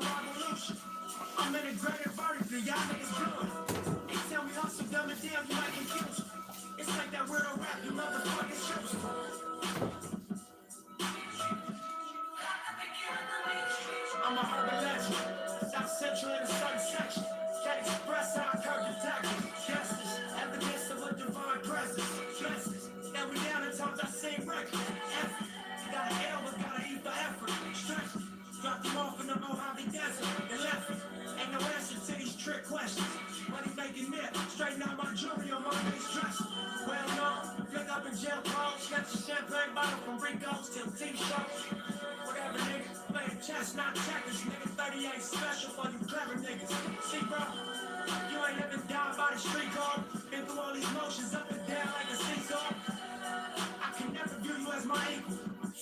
revolution. I'm integrated vertically, y'all niggas good. They tell me hustle, dumb and damn, you might confuse you. It's like that weirdo rap, you motherfuckers choose. I'm a urban legend, South Central in a certain section. Can't express how I curb the tactics. Justice, evidence of a divine presence. Blessings, and we down in times I sing records. Effort, got an L, but got an E for effort. Stretch, dropped them off in the Mojave Desert and left it. Ain't no answer to these trick questions. Money making nip, straighten out my jewelry on my face dress. Well known, flick up in jail clothes, got your champagne bottle from Rico's till T-shirts. Whatever, nigga. Playing chess, not checkers, nigga. 38 special for you clever niggas. See, bro, you ain't living down by the street car. Been through all these motions up and down like a seesaw. I can never view you as my equal.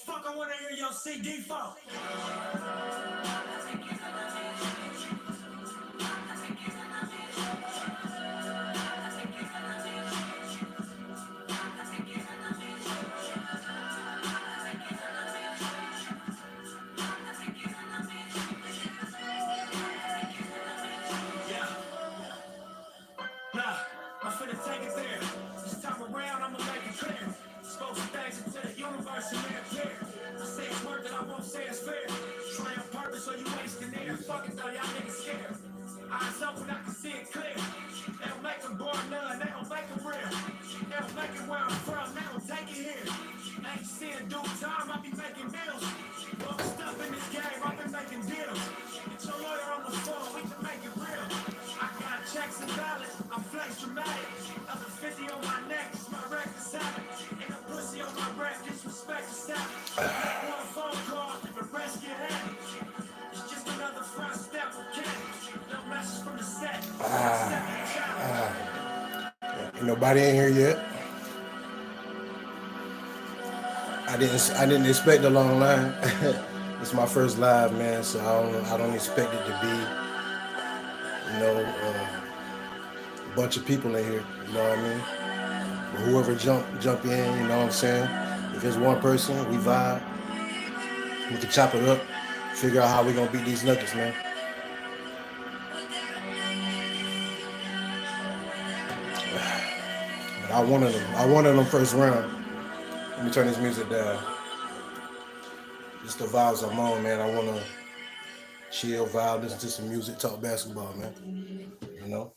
Fuck, I wanna hear your CD fall. Nah, I'm finna take it there. This time around, I'ma make it clear. Spoke some things into the universe and they're clear. I say it's worth it, I won't say it's fair. Try on purpose or you wasting air. Fuck it though, y'all niggas scared. Eyes open, I can see it clear. They don't make them born none, they don't make them real. They don't make it where I'm from, they don't take it here. Ain't seeing due time, I be making bills. Long stuff in this game, I've been making deals. Get your lawyer on the phone, we can make it real. I got checks and balance, I'm flex dramatic. Up to 50 on my neck, it's my record salad. Ain't no pussy on my breath, disrespect the salad. Make one phone call, the rest get heavy. It's just another front step, okay? No message from the set. Nobody in here yet. I didn't expect a long line. It's my first live, man, so I don't expect it to be, a bunch of people in here. You know what I mean? But whoever jump in, you know what I'm saying? If it's one person, we vibe. We can chop it up, figure out how we gonna beat these Nuggets, man. But I wanted them. I wanted them first round. Let me turn this music down. Just the vibes I'm on, man. I wanna chill, vibe, listen to some music, talk basketball, man. You know.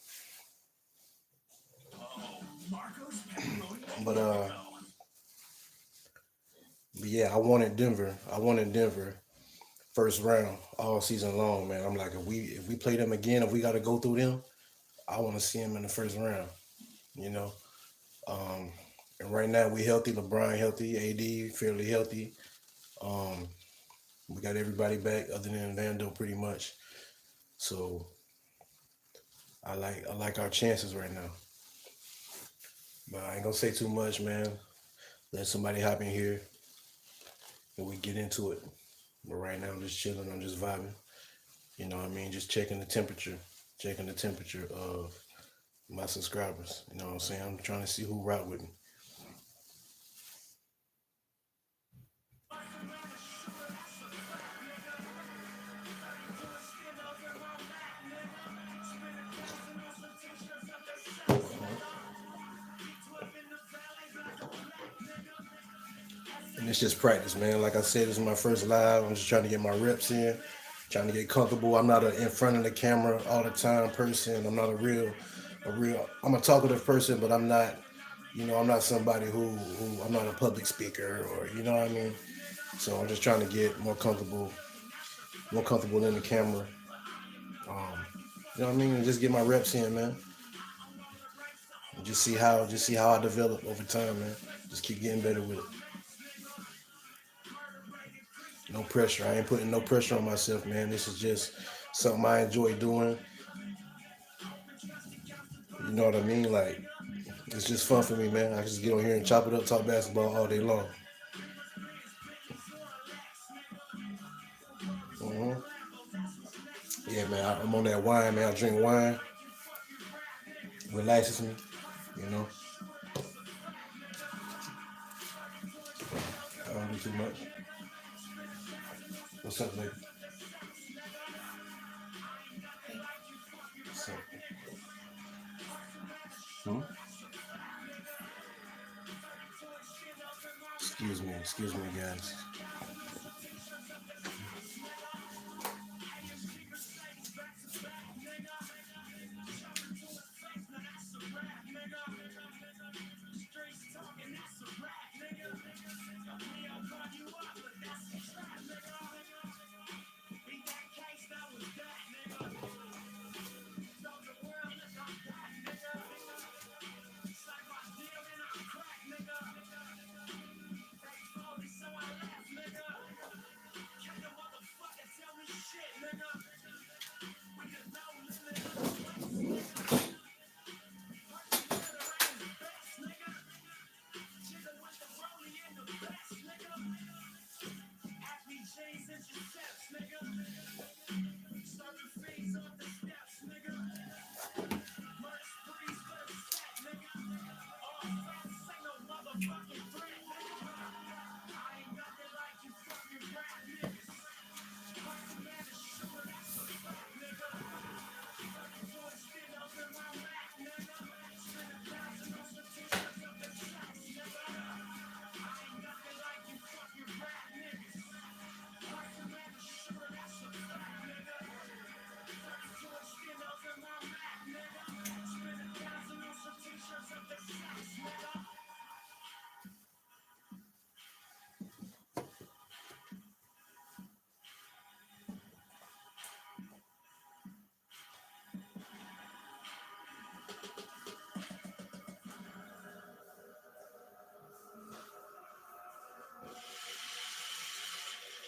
But but yeah, I wanted Denver. I wanted Denver first round all season long, man. I'm like, if we play them again, if we got to go through them, I want to see them in the first round. You know. Um, and right now we healthy. LeBron healthy. AD fairly healthy. Um, we got everybody back other than Vando pretty much. So I like our chances right now. But I ain't gonna say too much, man. Let somebody hop in here and we get into it. But right now I'm just chilling. I'm just vibing. You know what I mean? Just checking the temperature of my subscribers. You know what I'm saying? I'm trying to see who rock with me. And it's just practice, man. Like I said, this is my first live. I'm just trying to get my reps in, trying to get comfortable. I'm not a in front of the camera all the time person. I'm not a real. I'm a talkative person, but I'm not. I'm not somebody who I'm not a public speaker or you know what I mean. So I'm just trying to get more comfortable in the camera. Um, you know what I mean, and just get my reps in, man. And just see how I develop over time, man. Just keep getting better with it. No pressure. I ain't putting no pressure on myself, man. This is just something I enjoy doing. You know what I mean? Like it's just fun for me, man. I can just get on here and chop it up, talk basketball all day long. hmm Yeah, man. I'm on that wine, man. I drink wine, relaxes me. You know, I don't do too much. What's up, baby? Hmm? Excuse me, guys.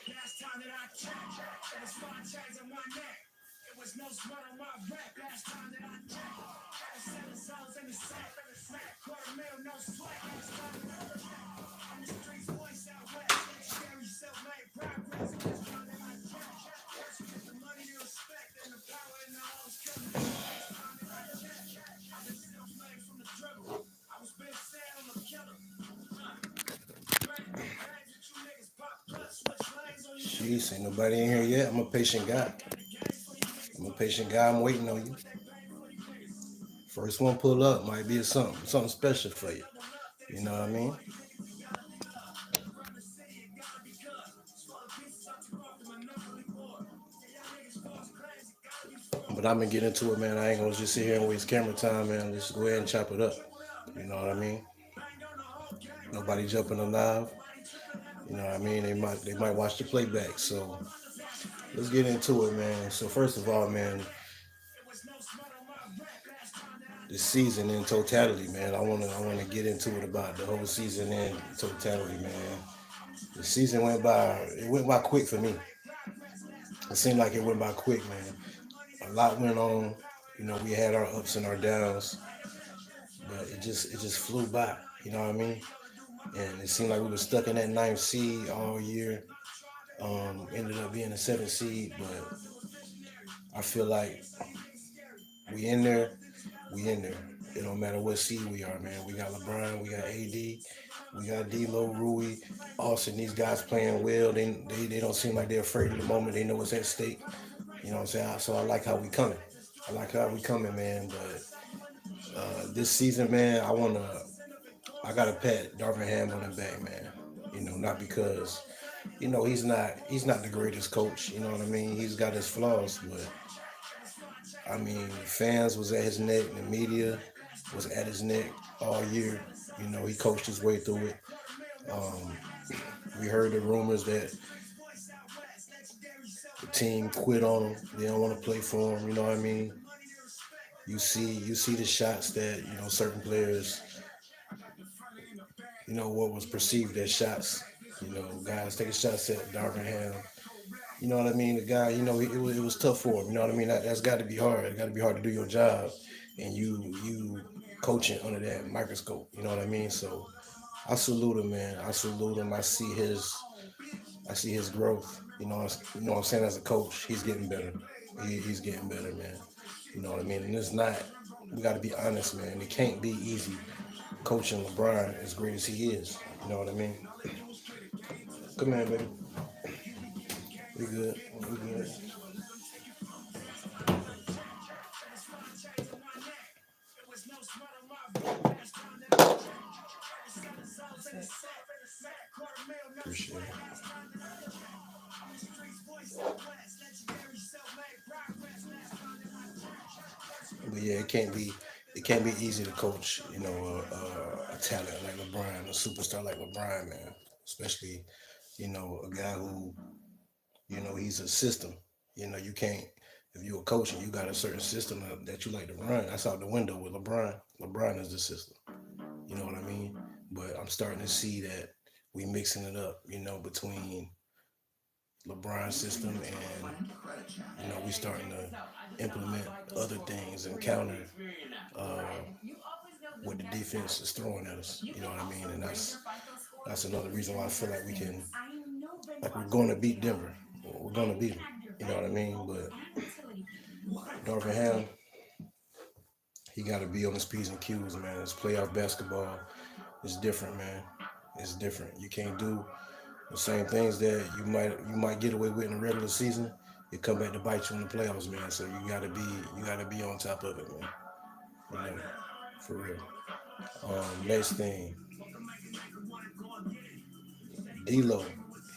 Last time that I checked, there was 5 chains on my neck. It was no sweat on my rep. Last time that I checked, had 7 zones in the sack. $250,000, no sweat. Last time that I checked, on the streets, voice out west. Scary self-made progress. Last time that I checked, first you get the money, the respect, and the power in the house coming. Last time that I checked, I've been self-made from the dribble. I was been set on the killer. Jeez, ain't nobody in here yet. I'm a patient guy. I'm a patient guy. I'm waiting on you. First one pull up might be something special for you. You know what I mean? But I'm gonna get into it, man. I ain't gonna just sit here and waste camera time, man. Let's go ahead and chop it up. You know what I mean? Nobody jumping alive. You know what I mean? They might watch the playback. So let's get into it, man. So first of all, man, the season in totality, man. I wanna get into it about the whole season in totality, man. The season went by. It went by quick for me. It seemed like it went by quick, man. A lot went on. You know, we had our ups and our downs, but it just flew by. You know what I mean? And it seemed like we were stuck in that ninth seed all year. Ended up being a seventh seed, but I feel like we in there. We in there. It don't matter what seed we are, man. We got LeBron, we got AD, we got D'Lo, Rui, Austin. These guys playing well. They don't seem like they're afraid of the moment. They know what's at stake. You know what I'm saying? So I like how we coming. I like how we coming, man. But this season, man, I gotta pat Darvin Ham on the back, man. You know, not because he's not the greatest coach. You know what I mean? He's got his flaws, but I mean, fans was at his neck, the media was at his neck all year. You know, he coached his way through it. Um, we heard the rumors that the team quit on him. They don't want to play for him. You know what I mean? You see the shots that certain players, what was perceived as shots. Guys taking shots at Darvin Ham. You know what I mean? The guy, it was tough for him. You know what I mean? That's got to be hard. It got to be hard to do your job, and you coaching under that microscope. You know what I mean? So I salute him, man. I salute him. I see his growth. What I'm saying, as a coach, he's getting better. He's getting better, man. You know what I mean? And it's not. We got to be honest, man. It can't be easy coaching LeBron as great as he is. You know what I mean? Come on, baby. We good. We good. But yeah, it can't be easy to coach, you know, a talent like LeBron, a superstar like LeBron, man. Especially, you know, a guy who, you know, he's a system. You know, you can't if you're a coach and you got a certain system that you like to run, that's out the window with LeBron. LeBron is the system. You know what I mean? But I'm starting to see that we mixing it up, you know, between LeBron's system and we starting to implement other things and counter uh, what the defense is throwing at us. You know what I mean? And that's another reason why I feel like we can, like we're going to beat Denver. We're going to beat them. You know what I mean? But Darvin Ham, he got to be on his P's and Q's, man. It's playoff basketball. It's different, man. It's different. You can't do the same things that you might get away with in the regular season. It come back to bite you in the playoffs, man. So you gotta be on top of it, man. You know, for real. Next thing, D'Lo,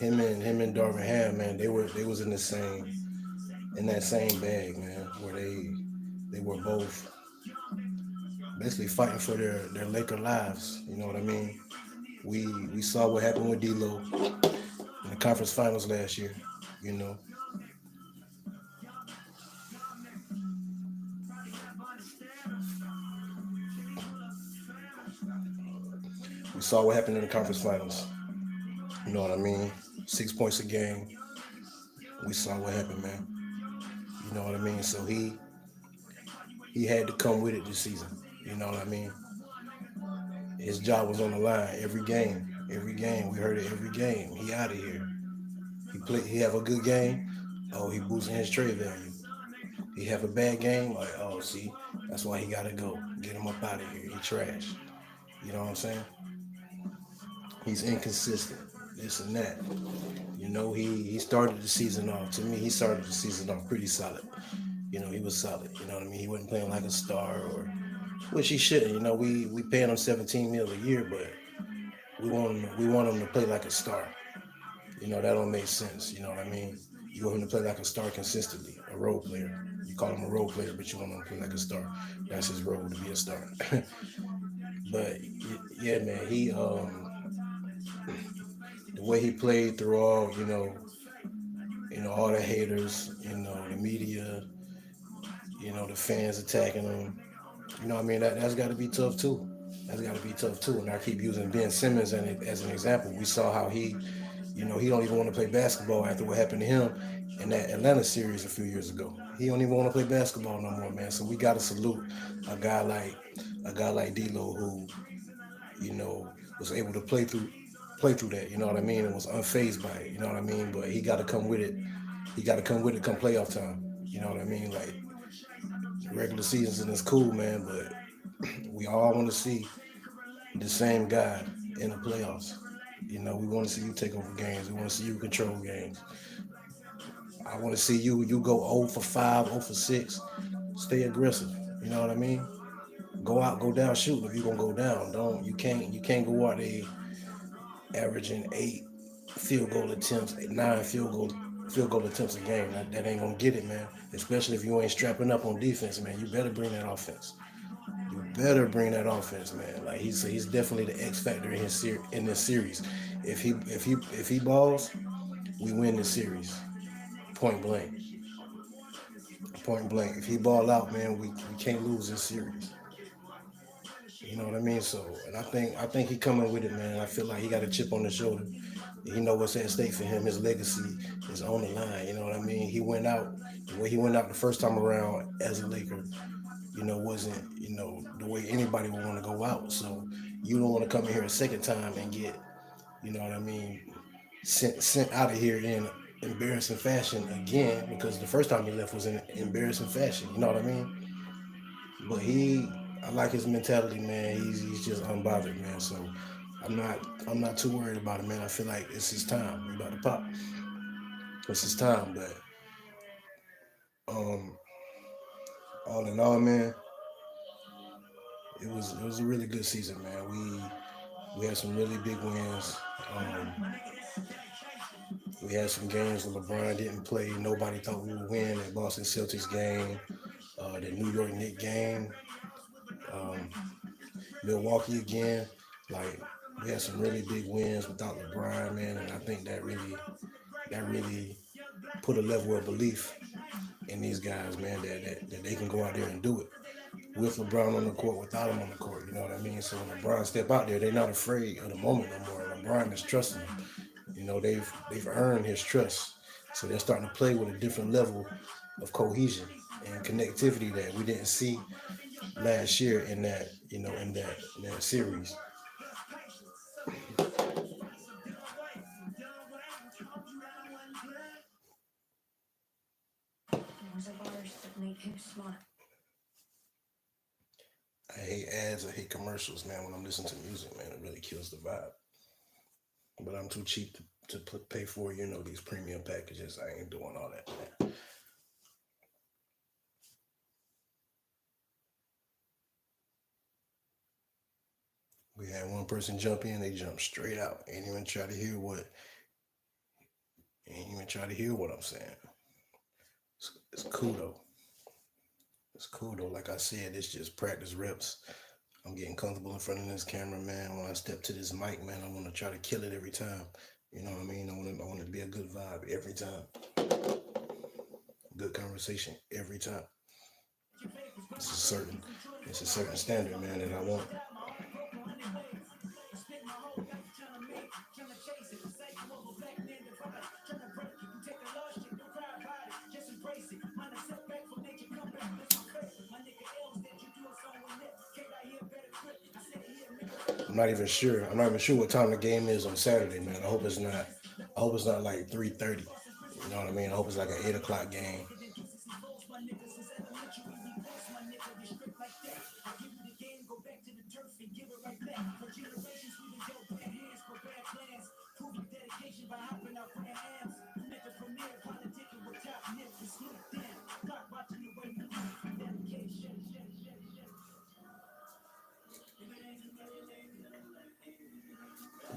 him and Darvin Ham, man. They was in that same bag, man, where they were both basically fighting for their Laker lives. You know what I mean? We saw what happened with D'Lo in the conference finals last year. You know, we saw what happened in the conference finals. You know what I mean? 6 points a game. We saw what happened, man. You know what I mean? So he had to come with it this season. You know what I mean? His job was on the line every game. Every game. We heard it every game. He out of here. He have a good game. Oh, he boosting his trade value. He have a bad game, like, oh, see, that's why he gotta go. Get him up out of here. He trash. You know what I'm saying? He's inconsistent. This and that. You know, he started the season off. To me, he started the season off pretty solid. You know, he was solid. You know what I mean? He wasn't playing like a star, or which he shouldn't. You know, we paying him 17 mil a year, but we want him to play like a star. You know, that don't make sense. You know what I mean? You want him to play like a star consistently, a role player. You call him a role player, but you want him to play like a star. That's his role, to be a star. But yeah, man, the way he played through all, all the haters, the media, the fans attacking him. You know what I mean? That's got to be tough too. That's got to be tough too. And I keep using Ben Simmons as an example. We saw how he don't even want to play basketball after what happened to him in that Atlanta series a few years ago. He don't even want to play basketball no more, man. So we got to salute a guy like D'Lo, who was able to play through that. You know what I mean? And was unfazed by it. You know what I mean? But he got to come with it. He got to come with it come playoff time. You know what I mean? Like, regular season is cool, man, but we all want to see the same guy in the playoffs. We want to see you take over games. We want to see you control games. I want to see you go 0 for 5, 0 for 6. Stay aggressive. You know what I mean? Go out, go down shooting if you're gonna go down. Don't you can't go out there averaging 8 field goal attempts, 9 field goal attempts a game. That ain't gonna get it, man. Especially if you ain't strapping up on defense, man. You better bring that offense. You better bring that offense, man. Like he's definitely the X factor in this series. If he balls, we win this series. Point blank. Point blank. If he ball out, man, we can't lose this series. You know what I mean? So, and I think he coming with it, man. I feel like he got a chip on his shoulder. He know what's at stake for him. His legacy is on the line. You know what I mean? He went out the way he went out the first time around as a Laker. Wasn't the way anybody would want to go out. So you don't want to come in here a second time and get, what I mean, sent out of here in embarrassing fashion again, because the first time he left was in embarrassing fashion. You know what I mean? But I like his mentality, man. He's just unbothered, man. So I'm not too worried about it, man. I feel like it's his time. He about to pop. It's his time. But um, all in all, man, it was a really good season, man. We had some really big wins. Um, we had some games where LeBron didn't play. Nobody thought we would win. That Boston Celtics game. the New York Knicks game, um, Milwaukee again. Like we had some really big wins without LeBron, man, and I think that really put a level of belief in these guys, man, that they can go out there and do it with LeBron on the court, without him on the court. You know what I mean? So when LeBron step out there, they're not afraid of the moment no more. LeBron is trusting them. You know, they've earned his trust. So they're starting to play with a different level of cohesion and connectivity that we didn't see last year in that, in that series. I hate ads, I hate commercials, man. When I'm listening to music, man, it really kills the vibe. But I'm too cheap to pay for, these premium packages. I ain't doing all that, man. We had one person jump in, they jumped straight out. Ain't even try to hear what I'm saying. It's cool though. It's cool though. Like I said, it's just practice reps. I'm getting comfortable in front of this camera, man. When I step to this mic, man, I want to try to kill it every time. You know what I mean? I want it to be a good vibe every time. Good conversation every time. It's a certain, it's a certain standard, man, that I want. I'm not even sure what time the game is on Saturday, man. I hope it's not. I hope it's not like 3:30. You know what I mean? I hope it's like an 8 o'clock game.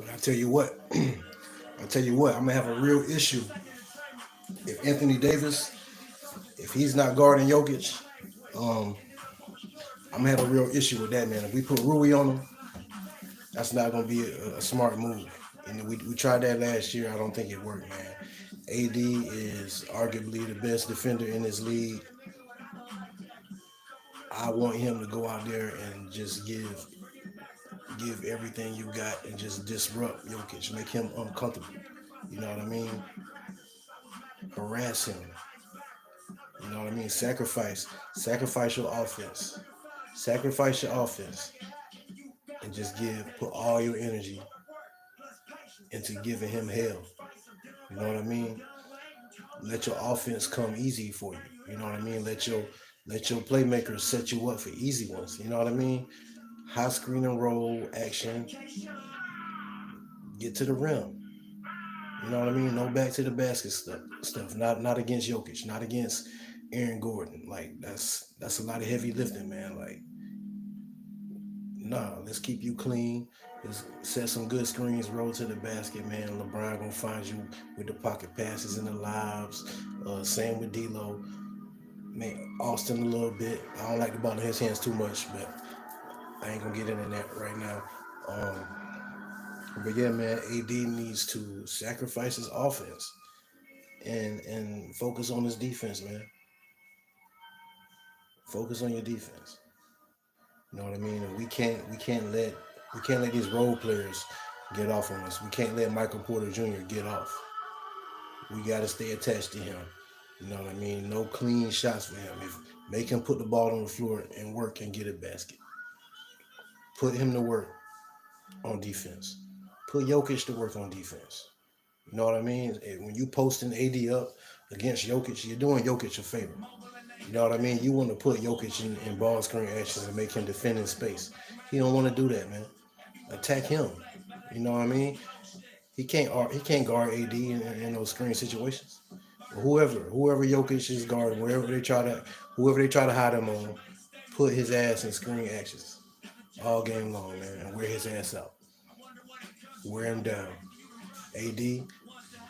But I tell you what, I'm gonna have a real issue if Anthony Davis, if he's not guarding Jokic. Um, I'm gonna have a real issue with that, man. If we put Rui on him, that's not gonna be a smart move. And we tried that last year. I don't think it worked, man. AD is arguably the best defender in this league. I want him to go out there and just give everything you got and just disrupt Jokic, make him uncomfortable. You know what I mean? Harass him. You know what I mean? Sacrifice your offense. Sacrifice your offense and just put all your energy into giving him hell. You know what I mean? Let your offense come easy for you. You know what I mean? Let your playmakers set you up for easy ones. You know what I mean? High screen and roll action, get to the rim. You know what I mean? No back to the basket stuff. Not against Jokic, not against Aaron Gordon. Like that's a lot of heavy lifting, man. Like, nah, let's keep you clean. Let's set some good screens, roll to the basket, man. LeBron gonna find you with the pocket passes and the lobs. Same with D'Lo. Man, Austin a little bit. I don't like the ball in his hands too much, but I ain't gonna get into that right now. Um, but yeah, man, AD needs to sacrifice his offense and focus on his defense, man. Focus on your defense. You know what I mean? And we can't let these role players get off on us. We can't let Michael Porter Jr. get off. We got to stay attached to him. You know what I mean? No clean shots for him. If Make him put the ball on the floor and work and get a basket. Put him to work on defense. Put Jokic to work on defense. You know what I mean? When you posting AD up against Jokic, you're doing Jokic a favor. You know what I mean? You want to put Jokic in ball screen actions and make him defend in space. He don't want to do that, man. Attack him. You know what I mean? He can't guard AD in those screen situations. Whoever Jokic is guarding, whoever they try to hide him on, put his ass in screen actions all game long, man, and wear his ass out, wear him down. AD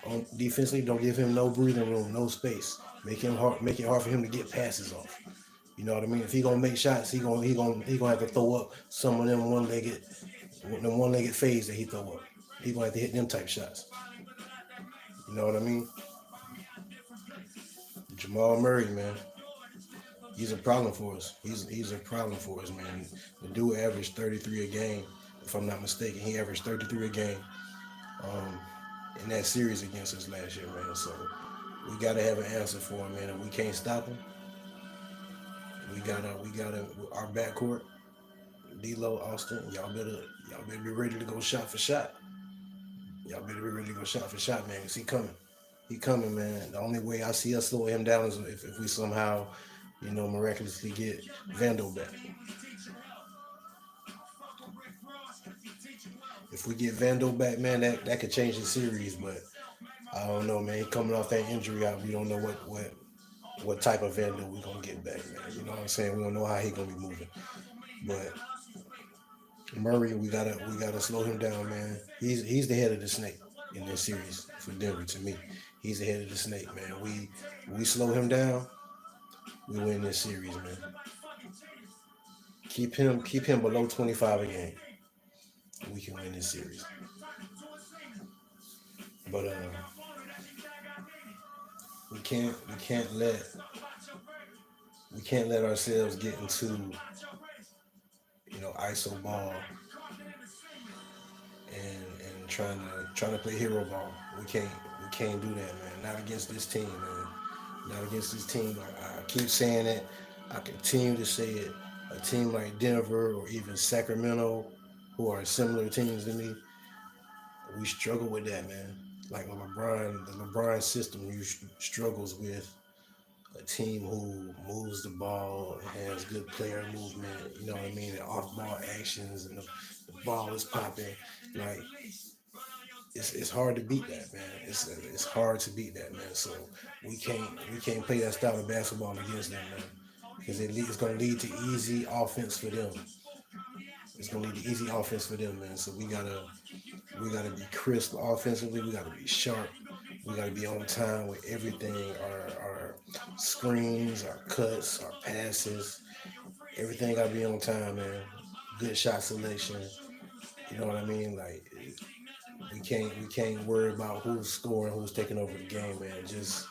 on defensively, don't give him no breathing room, no space. Make it hard for him to get passes off. You know what I mean? If he gonna make shots, he gonna have to throw up some of them one legged fades that he throw up. He gonna have to hit them type shots. You know what I mean? Jamal Murray, man, he's a problem for us. He's a problem for us, man. The dude averaged 33 a game, if I'm not mistaken. He averaged 33 a game um, in that series against us last year, man. So we gotta have an answer for him, man. If we can't stop him, we gotta our backcourt, D'Lo, Austin. Y'all better be ready to go shot for shot. Y'all better be ready to go shot for shot, man. 'Cause he coming. He coming, man. The only way I see us slow him down is if we somehow, miraculously get Vando back. If we get Vando back, man, that could change the series. But I don't know, man. He coming off that injury out. We don't know what type of Vando we gonna get back, man. You know what I'm saying? We don't know how he gonna be moving. But Murray, we gotta slow him down, man. He's the head of the snake in this series for Denver. To me, he's the head of the snake, man. We slow him down, we win this series, man. Keep him below 25 a game. We can win this series. But we can't let ourselves get into ISO ball and trying to play hero ball. We can't do that, man. Not against this team, man. Not against this team. I keep saying it. I continue to say it. A team like Denver or even Sacramento, who are similar teams to me, we struggle with that, man. Like the LeBron system struggles with a team who moves the ball and has good player movement, you know what I mean, and off ball actions, and the ball is popping. Like it's hard to beat that, man. It's hard to beat that, man. So we can't play that style of basketball against them, man, because it's gonna lead to easy offense for them. It's gonna lead to easy offense for them, man. So we gotta be crisp offensively. We gotta be sharp. We gotta be on time with everything. Our screens, our cuts, our passes, everything gotta be on time, man. Good shot selection. You know what I mean? Like we can't worry about who's scoring, who's taking over the game, man. Just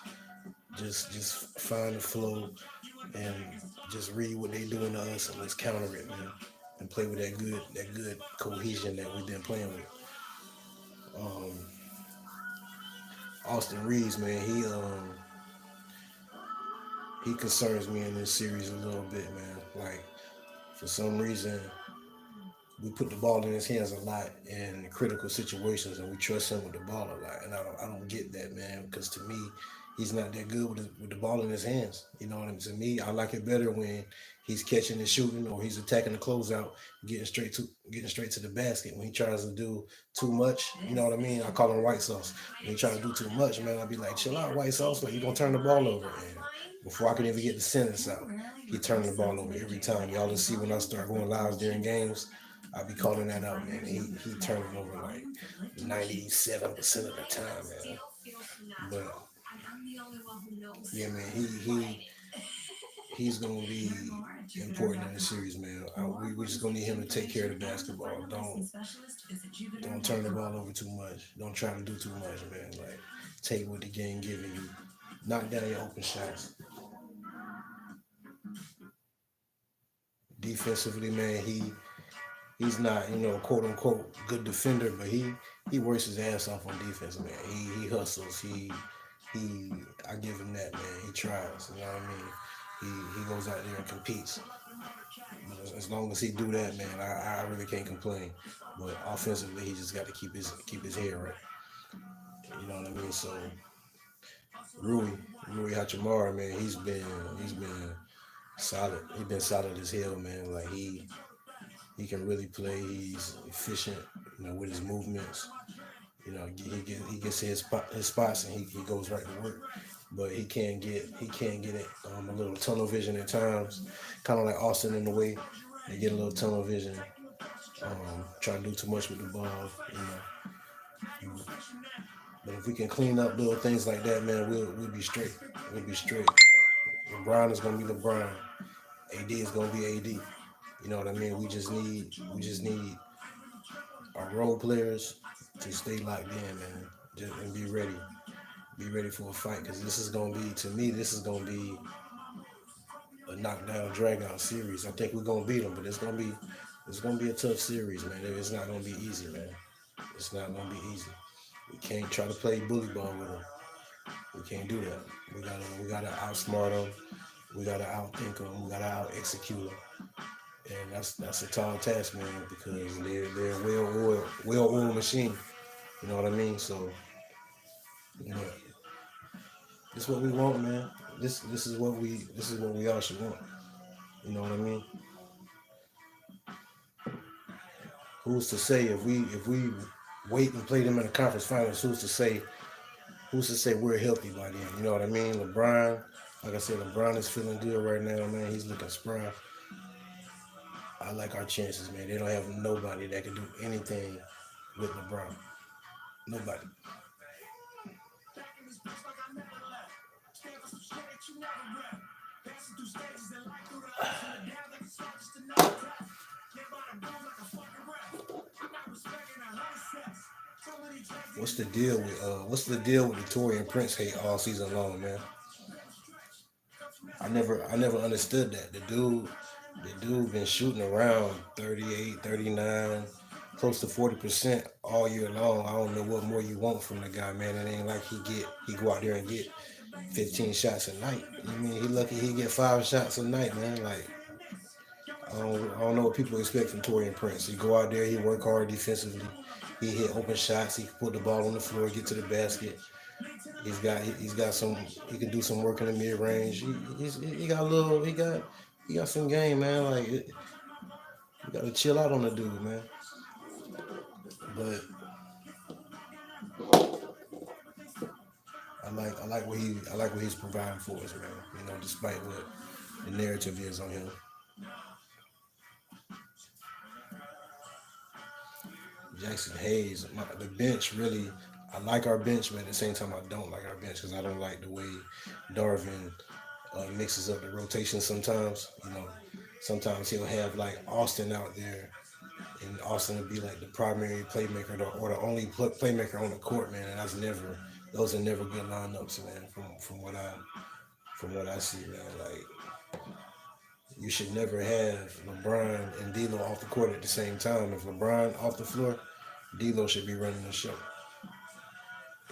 find the flow and just read what they doing to us, and let's counter it, man. And play with that good cohesion that we've been playing with. Um, Austin Reeves, man, he concerns me in this series a little bit, man. Like for some reason, we put the ball in his hands a lot in critical situations, and we trust him with the ball a lot. And I don't get that, man, because to me, he's not that good with the ball in his hands. You know what I mean? To me, I like it better when he's catching and shooting, or he's attacking the closeout, getting straight to the basket. When he tries to do too much, you know what I mean? I call him white sauce. When he tries to do too much, man, I'll be like, chill out, white sauce, like you're gonna turn the ball over. And before I can even get the sentence out, he turned the ball over every time. Y'all will see when I start going live during games, I'll be calling that out, man. He turned it over like 97% of the time, man. But yeah, man, he's gonna be important in the series, man. We just gonna need him to take care of the basketball. Don't turn the ball over too much. Don't try to do too much, man. Like take what the game giving you. Knock down your open shots. Defensively, man, he's not, quote unquote good defender, but he works his ass off on defense, man. He hustles. He I give him that, man. He tries. You know what I mean? He goes out there and competes. But as long as he do that, man, I really can't complain. But offensively, he just got to keep his head right. You know what I mean? So Rui Hachimura, man, he's been solid. He's been solid as hell, man. Like he can really play. He's efficient, with his movements. He gets his spots, and he goes right to work. But he can't get it a little tunnel vision at times, kind of like Austin in the way. They get a little tunnel vision, try to do too much with the ball. But if we can clean up little things like that, man, we'll be straight. We'll be straight. LeBron is gonna be LeBron. AD is gonna be AD. You know what I mean? We just need our role players to stay locked in, man, and be ready. Be ready for a fight because this is gonna be, to me, this is gonna be a knockdown, drag out series. I think we're gonna beat them, but it's gonna be a tough series, man. It's not gonna be easy, man. It's not gonna be easy. We can't try to play bully ball with them. We can't do that. We gotta outsmart them. We gotta outthink them. We gotta out execute them. And that's a tall task, man, because they're a well oiled machine. You know what I mean? So, you know, this is what we want, man. This is what we all should want. You know what I mean? Who's to say if we wait and play them in the conference finals? Who's to say we're healthy by then? You know what I mean? LeBron, like I said, LeBron is feeling good right now, man. He's looking spry. I like our chances, man. They don't have nobody that can do anything with LeBron. Nobody. Back in this bitch like I never left. Stand for some shit that you never rep. Passing through stages and life through the ups and the downs like it's not just another test. Get by the boom like a fucking rep. I'm not respecting a hundred sets. So many times What's the deal with the Tory and Prince hate all season long, man? I never understood that. The dude been shooting around 38, 39, close to 40% all year long. I don't know what more you want from the guy, man. It ain't like he go out there and get 15 shots a night. You mean he lucky he get 5 shots a night, man? Like I don't know what people expect from Torian Prince. He go out there, he work hard defensively, he hit open shots, he can put the ball on the floor, get to the basket. He's got some, he can do some work in the mid range. He got a little, he got some game, man. Like you gotta chill out on the dude, man. But I like what he's providing for us, man. Despite what the narrative is on him. Jackson Hayes, the bench really. I like our bench, but at the same time, I don't like our bench because I don't like the way Darvin mixes up the rotation. Sometimes he'll have like Austin out there, and Austin will be like the primary playmaker or the only playmaker on the court, man. And those are never good lineups, man. From what I see, man. Like you should never have LeBron and D'Lo off the court at the same time. If LeBron off the floor, D'Lo should be running the show.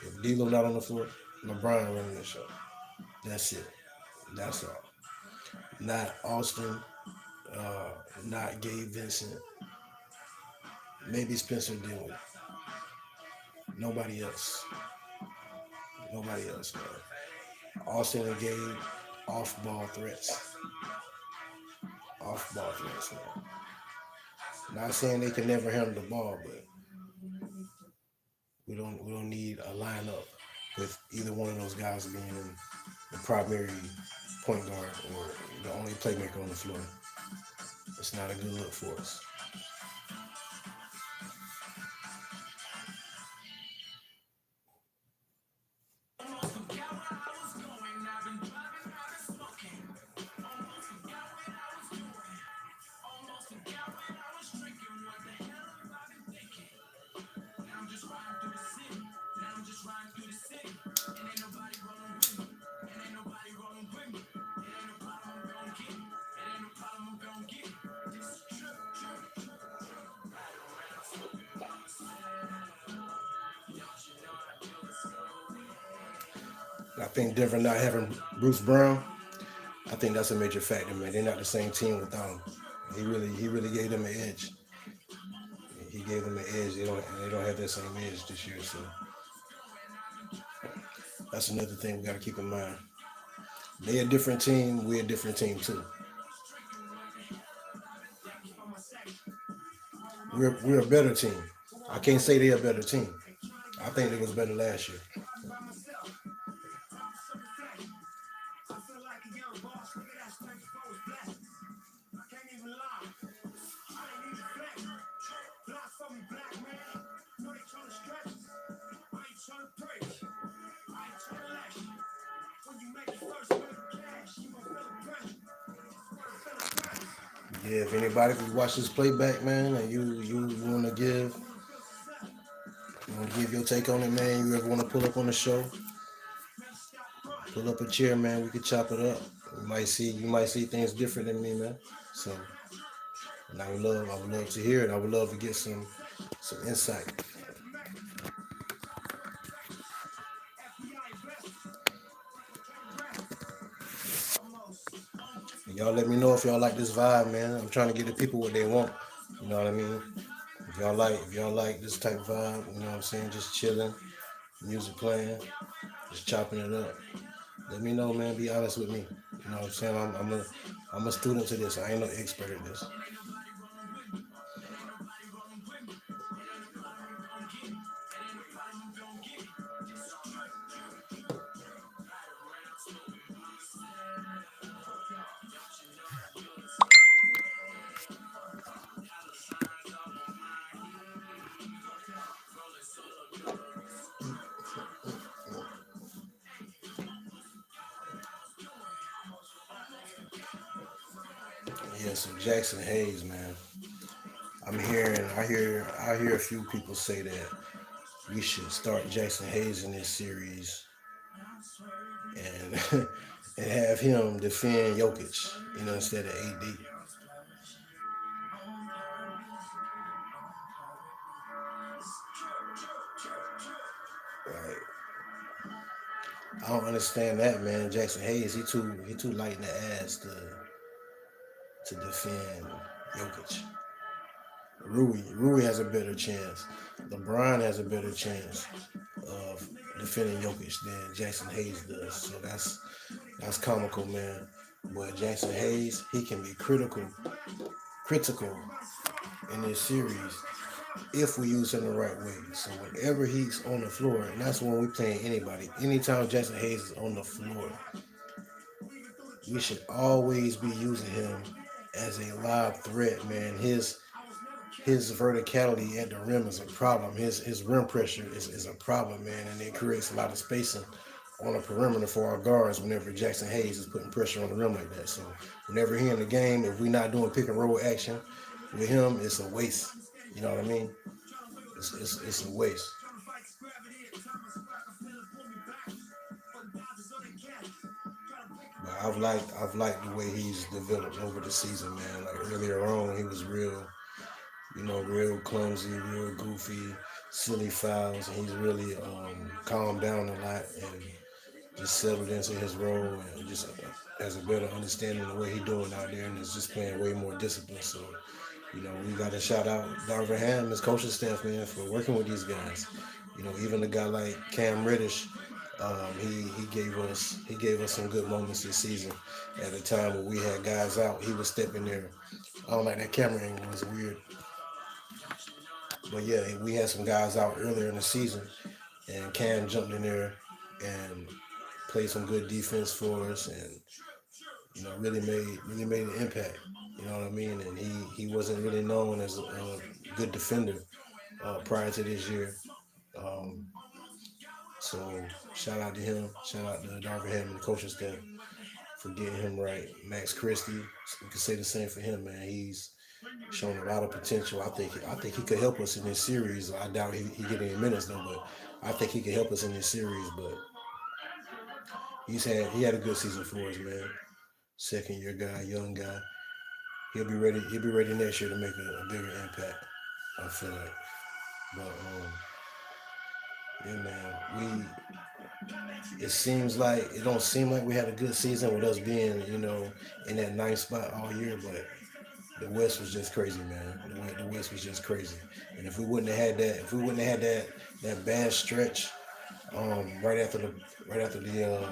If D'Lo not on the floor, LeBron running the show. That's it. That's all. Not Austin, uh, not Gabe Vincent, maybe Spencer Dinwiddie. Nobody else. Nobody else, man. Austin and Gabe, off ball threats. Off ball threats, man. Not saying they can never handle the ball, but we don't need a lineup with either one of those guys being the primary point guard or the only playmaker on the floor. It's not a good look for us. I think Denver not having Bruce Brown, I think that's a major factor, man. They're not the same team without him. He really gave them an edge. He gave them an edge. They don't have that same edge this year, so that's another thing we got to keep in mind. They a different team. We a different team too. We're a better team. I can't say they a better team. I think they was better last year. by myself. I feel like a young boss, nigga that's thankful for his blessings. I can't even lie. I ain't even flex. Block for me, black man. Know they tryna stretch us. I ain't tryna preach. I ain't tryna lash. When you make the first wave of cash, you gon' feel the pressure. Yeah, if anybody could watch this playback, man, and you want to give your take on it, man. You ever want to pull up on the show? Pull up a chair, man. We could chop it up. You might see things different than me, man. So, and I would love to hear it. I would love to get some insight. And y'all let me know if y'all like this vibe, man. I'm trying to get the people what they want. You know what I mean? If y'all like this type of vibe, you know what I'm saying? Just chilling, music playing, just chopping it up. Let me know, man. Be honest with me. You know what I'm saying? I'm a student to this. I ain't no expert at this. Yeah, so Jackson Hayes, man. I hear a few people say that we should start Jackson Hayes in this series and and have him defend Jokic, instead of AD. Like, I don't understand that, man. Jackson Hayes, he too light in the ass to defend Jokic. Rui has a better chance. LeBron has a better chance of defending Jokic than Jackson Hayes does. So that's comical, man. But Jackson Hayes, he can be critical in this series if we use him the right way. So whenever he's on the floor, and that's when we playing anybody. Anytime Jackson Hayes is on the floor, we should always be using him as a live threat, man. His verticality at the rim is a problem. His rim pressure is a problem, man, and it creates a lot of spacing on the perimeter for our guards whenever Jackson Hayes is putting pressure on the rim like that. So whenever he in the game, if we're not doing pick and roll action with him, it's a waste. You know what I mean? It's a waste. But I've liked the way he's developed over the season, man. Like earlier on, he was real clumsy, real goofy, silly fouls, and he's really calmed down a lot and just settled into his role and just has a better understanding of what he's doing out there and is just playing way more discipline. So, we got to shout out Darvin Ham, his coaching staff, man, for working with these guys. Even a guy like Cam Reddish, he gave us some good moments this season. At a time when we had guys out, he was stepping there. I don't like that camera angle; it was weird. But yeah, we had some guys out earlier in the season, and Cam jumped in there and played some good defense for us, and really made an impact. You know what I mean? And he wasn't really known as a good defender prior to this year. Um, so shout out to him. Shout out to Darvin Ham and the coaching staff for getting him right. Max Christie, we can say the same for him, man. He's shown a lot of potential. I think he could help us in this series. I doubt he get any minutes though, but I think he could help us in this series. But he had a good season for us, man. Second year guy, young guy. He'll be ready next year to make a bigger impact. I feel like. But yeah, man, it seems like it don't seem like we had a good season with us being, in that ninth spot all year, but the West was just crazy, man. The West was just crazy. And if we wouldn't have had that bad stretch, right after the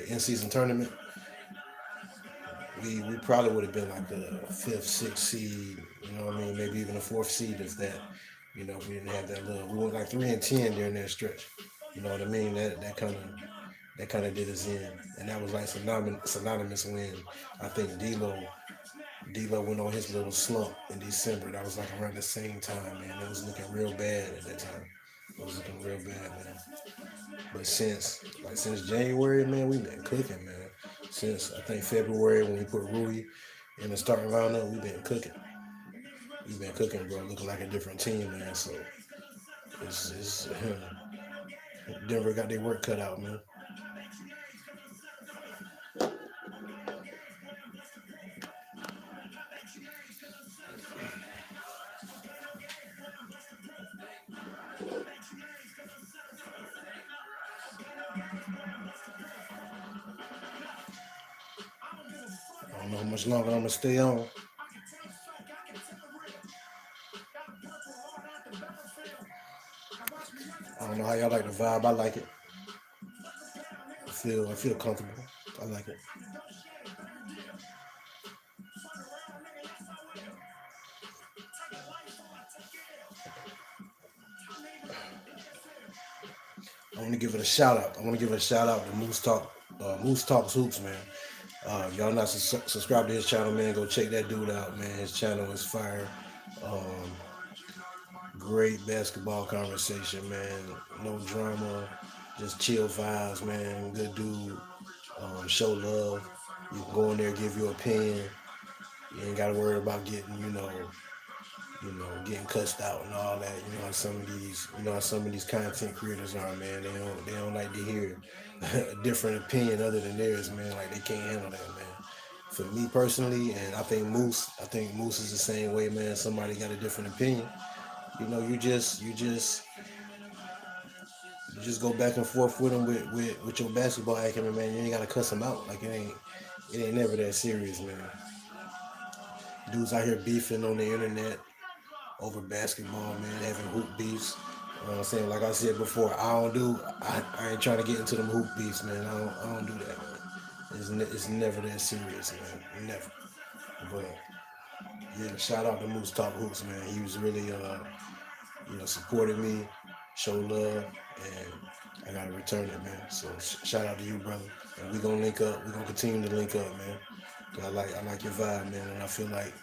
in season tournament, we probably would have been like the fifth, sixth seed. You know what I mean? Maybe even a fourth seed if that. If we didn't have that little, we went like 3-10 during that stretch. You know what I mean? That kind of did us in, and that was like synonymous when I think D'Lo went on his little slump in December. That was like around the same time, man. It was looking real bad at that time. It was looking real bad, man. But since January, man, we've been cooking, man. Since I think February when we put Rui in the starting lineup, we've been cooking. We've been cooking, bro. Looking like a different team, man. So it's Denver got their work cut out, man. I don't know how much longer I'm gonna stay on. I don't know how y'all like the vibe. I like it. I feel comfortable. I like it. I want to give it a shout out. I want to give it a shout out to Moose Talks Hoops, man. Y'all not subscribed to his channel, man. Go check that dude out, man. His channel is fire. Um, Great basketball conversation, man. No drama, just chill vibes, man. Good dude. Show love. You can go in there, give your opinion. You ain't got to worry about getting, getting cussed out and all that. How some of these content creators are, man. They don't like to hear a different opinion other than theirs, man. Like they can't handle that, man. For me personally, and I think Moose is the same way, man. Somebody got a different opinion. You just go back and forth with them with your basketball acumen, man. You ain't gotta cuss them out. Like it ain't never that serious, man. Dudes out here beefing on the internet over basketball, man, having hoop beefs. You know what I'm saying? Like I said before, I ain't trying to get into them hoop beefs, man. I don't do that, man. It's never that serious, man. Never. But yeah, shout out to Moose Talk Hoops, man. He was really supported me, showed love, and I gotta return it, man. So shout out to you, brother. And we gonna link up. We gonna continue to link up, man. 'Cause I like your vibe, man, and I feel like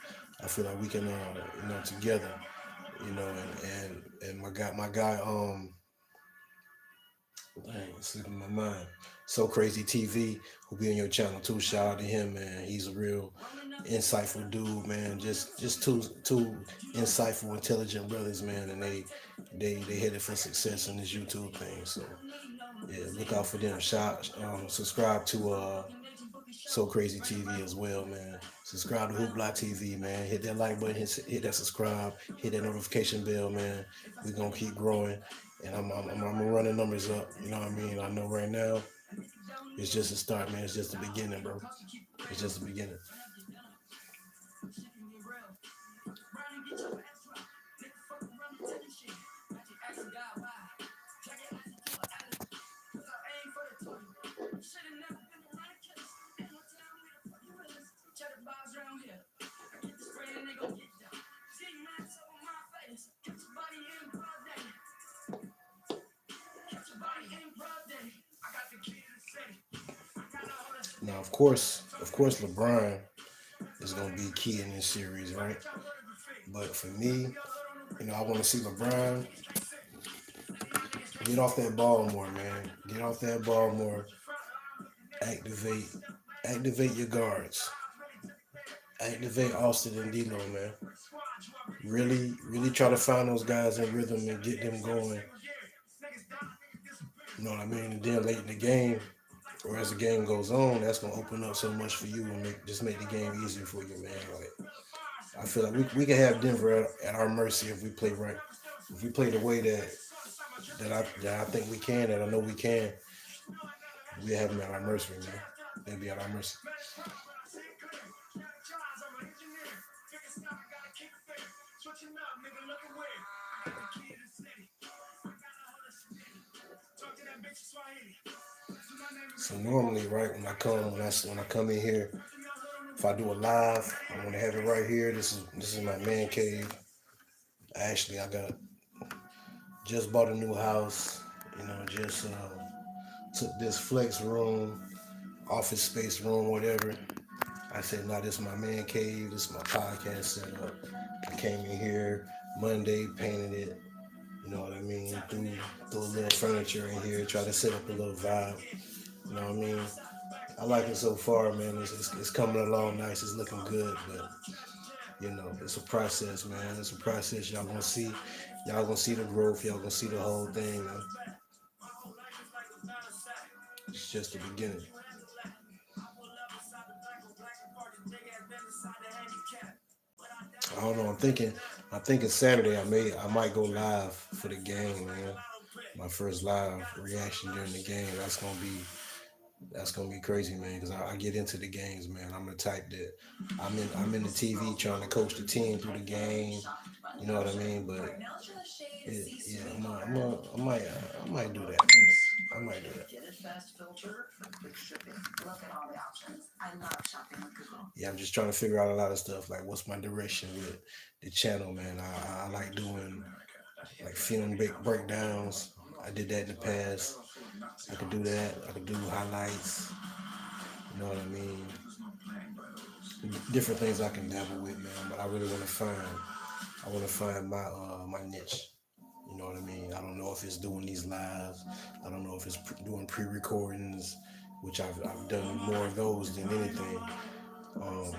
we can, together, and my guy, dang, it's slipping my mind. So Crazy TV, who be on your channel too. Shout out to him, man. He's a real insightful dude, man. Just two insightful, intelligent brothers, man. And they headed for success in this YouTube thing. So yeah, look out for them. Subscribe to So Crazy TV as well, man. Subscribe to Hoopla TV, man. Hit that like button, hit that subscribe, hit that notification bell, man. We're gonna keep growing, and I'm running numbers up. You know what I mean? I know right now it's just a start, man. It's just the beginning, bro. It's just the beginning. Now, of course, LeBron is gonna be key in this series, right? But for me, I want to see LeBron get off that ball more, man. Get off that ball more. Activate, activate your guards. Activate Austin and D'Lo, man. Really, really try to find those guys in rhythm and get them going. You know what I mean? And then late in the game, or as the game goes on, that's gonna open up so much for you and make the game easier for you, man. Like I feel like we can have Denver at our mercy if we play right. If we play the way that I think we can, that I know we can, we have them at our mercy, man. They'll be at our mercy. So normally, right when I come in here, if I do a live, I want to have it right here. This is my man cave. Actually, I got just bought a new house. Just took this flex room, office space room, whatever. I said, nah, this is my man cave. This is my podcast setup. I came in here Monday, painted it. You know what I mean? Threw a little furniture in here, try to set up a little vibe. You know what I mean? I like it so far, man. It's coming along nice. It's looking good, but you know, it's a process, man. It's a process. Y'all gonna see. Y'all gonna see the growth. Y'all gonna see the whole thing, man. It's just the beginning. I don't know. I'm thinking Saturday. I might go live for the game, man. My first live reaction during the game. That's gonna be crazy, man. Because I get into the games, man. I'm the type that I'm in the TV trying to coach the team through the game. You know what I mean? But yeah, I might do that, man. I might do that. Yeah, I'm just trying to figure out a lot of stuff. Like, what's my direction with the channel, man? I like doing like film breakdowns. I did that in the past. I could do that. I could do highlights. You know what I mean? Different things I can dabble with, man. But I really I want to find my niche. You know what I mean? I don't know if it's doing these lives. I don't know if it's doing pre-recordings, which I've done more of those than anything. Um,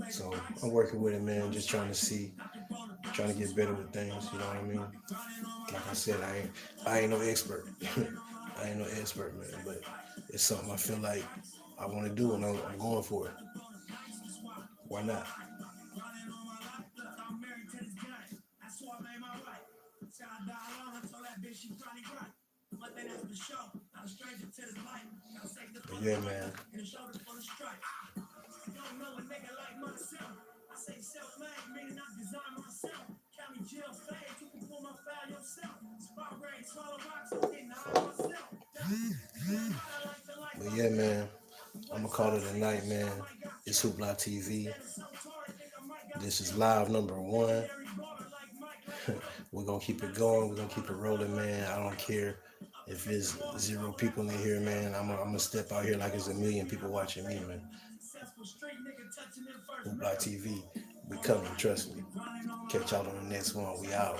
so I'm working with it, man. Just trying to get better with things. You know what I mean? Like I said, I ain't no expert. I ain't no expert, man. But it's something I feel like I want to do, and I'm going for it. Why not? But yeah, man. But yeah, man. I'm gonna call it a night, man. It's Hoopla TV. This is live number one. We're gonna keep it going. We're gonna keep it rolling, man. I don't care if it's 0 people in here, man. I'm gonna step out here like there's a million people watching me, man. Hoopla TV. We coming, trust me. Catch y'all on the next one. We out.